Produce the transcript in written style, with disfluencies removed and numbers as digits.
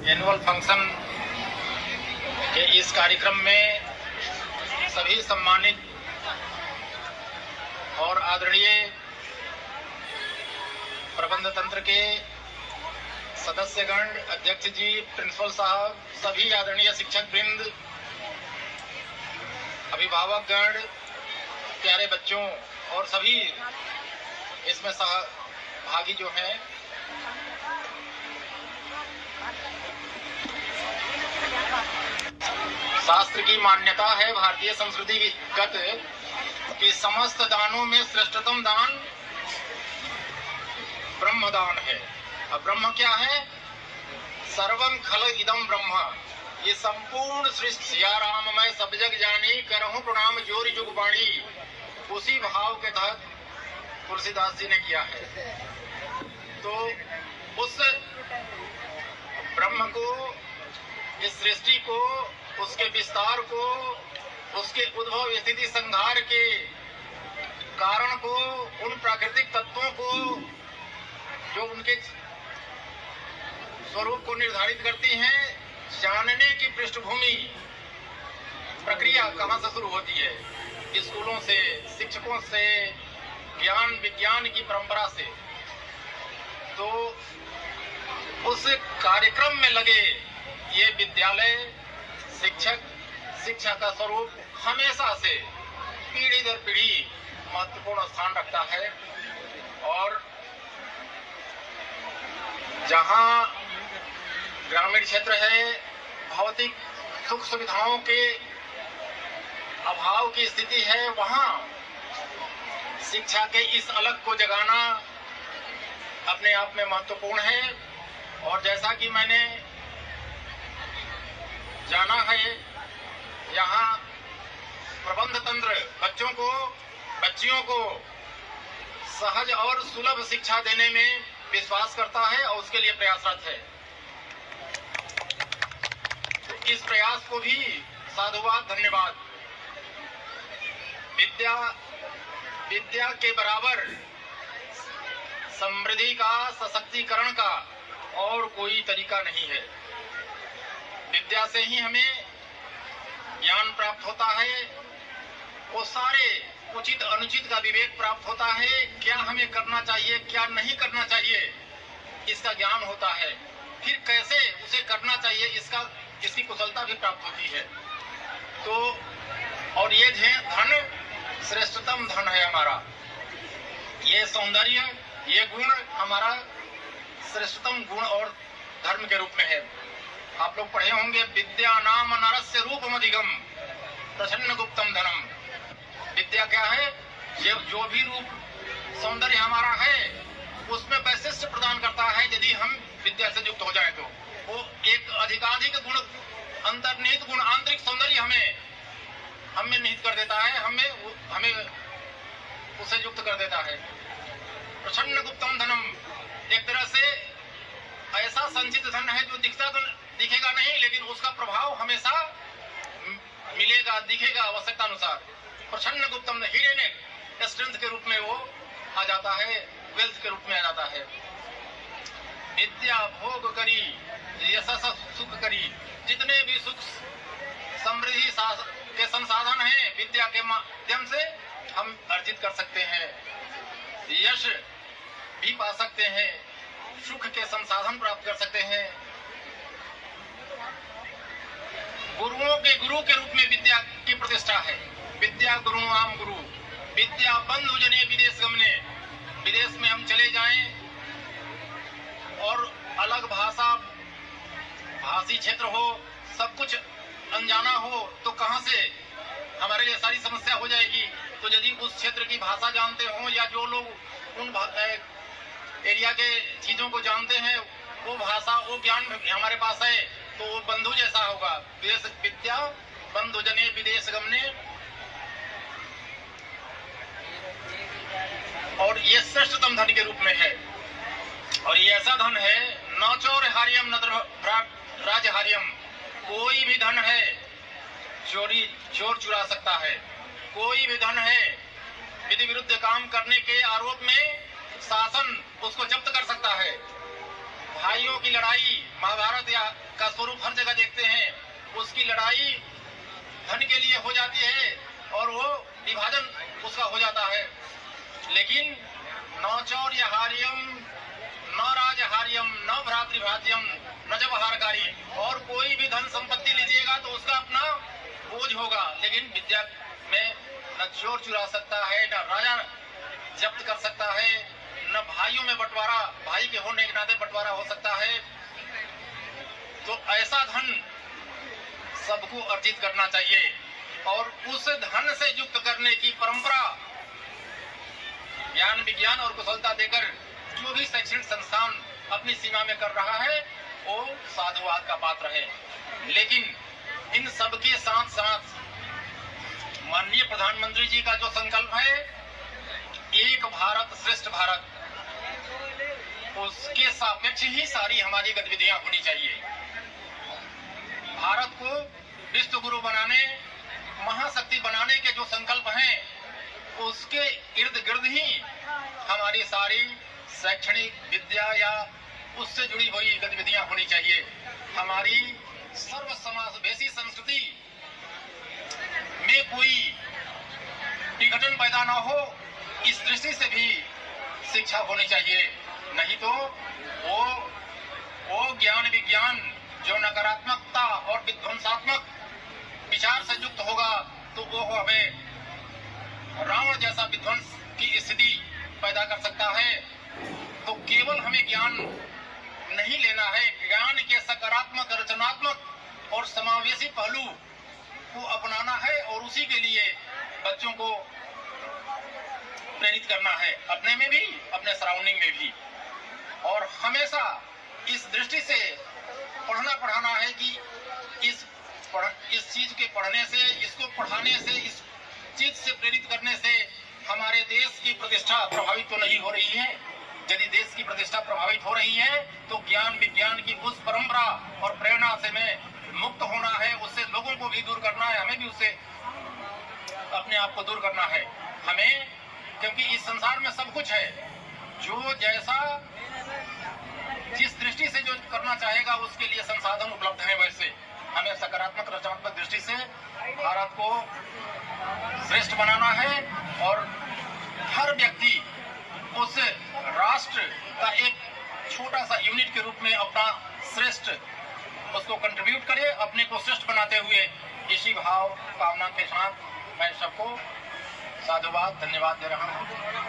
Annual function के इस कार्यक्रम में सभी सम्मानित और आदरणीय प्रबंध तंत्र के सदस्यगण, अध्यक्ष जी, प्रिंसिपल साहब, सभी आदरणीय शिक्षक वृंद, अभिभावकगण, प्यारे बच्चों और सभी इसमें सहभागी जो हैं, शास्त्र की मान्यता है भारतीय संस्कृतिगत कि समस्त दानों में श्रेष्ठतम दान ब्रह्म दान है। अब ब्रह्म क्या है? सर्वम खल इदम ब्रह्म। ये संपूर्ण सृष्टि सिया राम मैं सब जग जानी करहूं प्रणाम जोरी जुग बाणी, उसी भाव के तहत तुलसीदास जी ने किया है। तो उस ब्रह्म को, इस सृष्टि को, उसके विस्तार को, उसके उद्भव स्थिति संहार के कारण को, उन प्राकृतिक तत्वों को जो उनके स्वरूप को निर्धारित करती हैं, जानने की पृष्ठभूमि प्रक्रिया कहां से शुरू होती है? स्कूलों से, शिक्षकों से, ज्ञान विज्ञान की परंपरा से। तो उस कार्यक्रम में लगे ये विद्यालय, शिक्षक, शिक्षा का स्वरूप हमेशा से पीढ़ी दर पीढ़ी महत्वपूर्ण स्थान रखता है। और जहां ग्रामीण क्षेत्र है, भौतिक सुख सुविधाओं के अभाव की स्थिति है, वहां शिक्षा के इस अलग को जगाना अपने आप में महत्वपूर्ण है। और जैसा कि मैंने जाना है, यहाँ प्रबंध तंत्र बच्चों को, बच्चियों को सहज और सुलभ शिक्षा देने में विश्वास करता है और उसके लिए प्रयासरत है। तो इस प्रयास को भी साधुवाद, धन्यवाद। विद्या के बराबर समृद्धि का, सशक्तिकरण का और कोई तरीका नहीं है। विद्या से ही हमें ज्ञान प्राप्त होता है, वो सारे उचित अनुचित का विवेक प्राप्त होता है, क्या हमें करना चाहिए, क्या नहीं करना चाहिए, इसका ज्ञान होता है। फिर कैसे उसे करना चाहिए, इसकी कुशलता भी प्राप्त होती है। तो और ये धन श्रेष्ठतम धन है हमारा, ये सौंदर्य, ये गुण हमारा श्रेष्ठतम गुण और धर्म के रूप में है। आप लोग पढ़े होंगे, विद्या नाम नरस्य रूपमधिगम प्रसन्न गुप्तम धनम। विद्या क्या है? जो भी रूप सौंदर्य हमारा है उसमें वैशिष्ट प्रदान करता है। यदि हम विद्या से युक्त हो जाए तो वो एक अधिकाधिक गुण, अंतर्निहित गुण, आंतरिक सौंदर्य हमें निहित कर देता है, हमें उसे युक्त कर देता है। प्रसन्न गुप्तम धनम एक तरह से ऐसा संचित धन है जो दिखेगा नहीं, लेकिन उसका प्रभाव हमेशा मिलेगा, दिखेगा आवश्यकता अनुसार। प्रसन्न गुप्तम हीरे ने स्ट्रेंथ के रूप में वो आ जाता है, वेल्थ के रूप में आ जाता है। विद्या भोग करी यशस सुख करी, जितने भी सुख समृद्धि के संसाधन हैं विद्या के माध्यम से हम अर्जित कर सकते हैं। यश भी पा सकते हैं, सुख के संसाधन प्राप्त कर सकते हैं। गुरुओं के गुरु के रूप में विद्या की प्रतिष्ठा है। विद्या गुरु आम गुरु, विद्या बंधु जने विदेश गमने। विदेश में हम चले जाएं और अलग भाषी क्षेत्र हो, सब कुछ अनजाना हो, तो कहां से हमारे लिए सारी समस्या हो जाएगी। तो यदि उस क्षेत्र की भाषा जानते हो, या जो लोग उन एरिया के चीजों को जानते हैं, वो भाषा, वो ज्ञान हमारे पास है, तो वो बंधु जैसा होगा। विद्या बंधु जने विदेश गमने। और ये श्रेष्ठतम धन के रूप में है। और ये ऐसा धन है, न चोर हार्यम न राज हार्यम। कोई भी धन है चोर चुरा सकता है, कोई भी धन है विधि विरुद्ध काम करने के आरोप में शासन उसको जब्त कर सकता है। भाइयों की लड़ाई महाभारत या का स्वरूप हर जगह देखते हैं। उसकी लड़ाई धन के लिए हो जाती है और वो विभाजन उसका हो जाता है। लेकिन न चौर्यहार्यम न राजहार्यम न भ्रातृभाज्यम न जवहारकारी, और कोई भी धन संपत्ति लीजिएगा तो उसका अपना बोझ होगा, लेकिन विद्या में न चोर चुरा सकता है, न राजा जब्त कर सकता है, न भाइयों में बंटवारा, भाई के होने के नाते बंटवारा हो सकता है। तो ऐसा धन सबको अर्जित करना चाहिए और उस धन से युक्त करने की परंपरा ज्ञान विज्ञान और कुशलता देकर जो भी शैक्षणिक संस्थान अपनी सीमा में कर रहा है वो साधुवाद का पात्र है। लेकिन इन सब के साथ साथ माननीय प्रधानमंत्री जी का जो संकल्प है एक भारत श्रेष्ठ भारत, उसके सापेक्ष ही सारी हमारी गतिविधियां होनी चाहिए। भारत को विश्व गुरु बनाने, महाशक्ति बनाने के जो संकल्प हैं उसके इर्द गिर्द ही हमारी सारी शैक्षणिक विद्या या उससे जुड़ी हुई गतिविधियां होनी चाहिए। हमारी सर्व समावेशी संस्कृति में कोई विघटन पैदा न हो, इस दृष्टि से भी शिक्षा होनी चाहिए। नहीं तो वो ज्ञान विज्ञान जो नकारात्मकता और विध्वंसात्मक विचार से युक्त होगा तो वो हमें रावण जैसा विध्वंस की स्थिति पैदा कर सकता है। तो केवल हमें ज्ञान नहीं लेना है, ज्ञान के सकारात्मक, रचनात्मक और समावेशी पहलू को अपनाना है और उसी के लिए बच्चों को प्रेरित करना है, अपने में भी अपने सराउंडिंग में भी। और हमेशा इस दृष्टि से पढ़ना पढ़ाना है कि इस चीज के पढ़ने से, इसको पढ़ाने से, इस चीज से प्रेरित करने से हमारे देश की प्रतिष्ठा प्रभावित तो नहीं हो रही है। यदि देश की प्रतिष्ठा प्रभावित हो रही है तो ज्ञान विज्ञान की उस परंपरा और प्रेरणा से में मुक्त होना है, उससे लोगों को भी दूर करना है, हमें भी उससे अपने आप को दूर करना है हमें, क्योंकि इस संसार में सब कुछ है। जो जैसा जिस दृष्टि से जो करना चाहेगा उसके लिए संसाधन उपलब्ध है। वैसे हमें सकारात्मक रचनात्मक दृष्टि से भारत को श्रेष्ठ बनाना है और हर व्यक्ति उस राष्ट्र का एक छोटा सा यूनिट के रूप में अपना श्रेष्ठ उसको कंट्रीब्यूट करे, अपने को श्रेष्ठ बनाते हुए। इसी भाव कामना के साथ मैं सबको साधुवाद धन्यवाद दे रहा हूँ।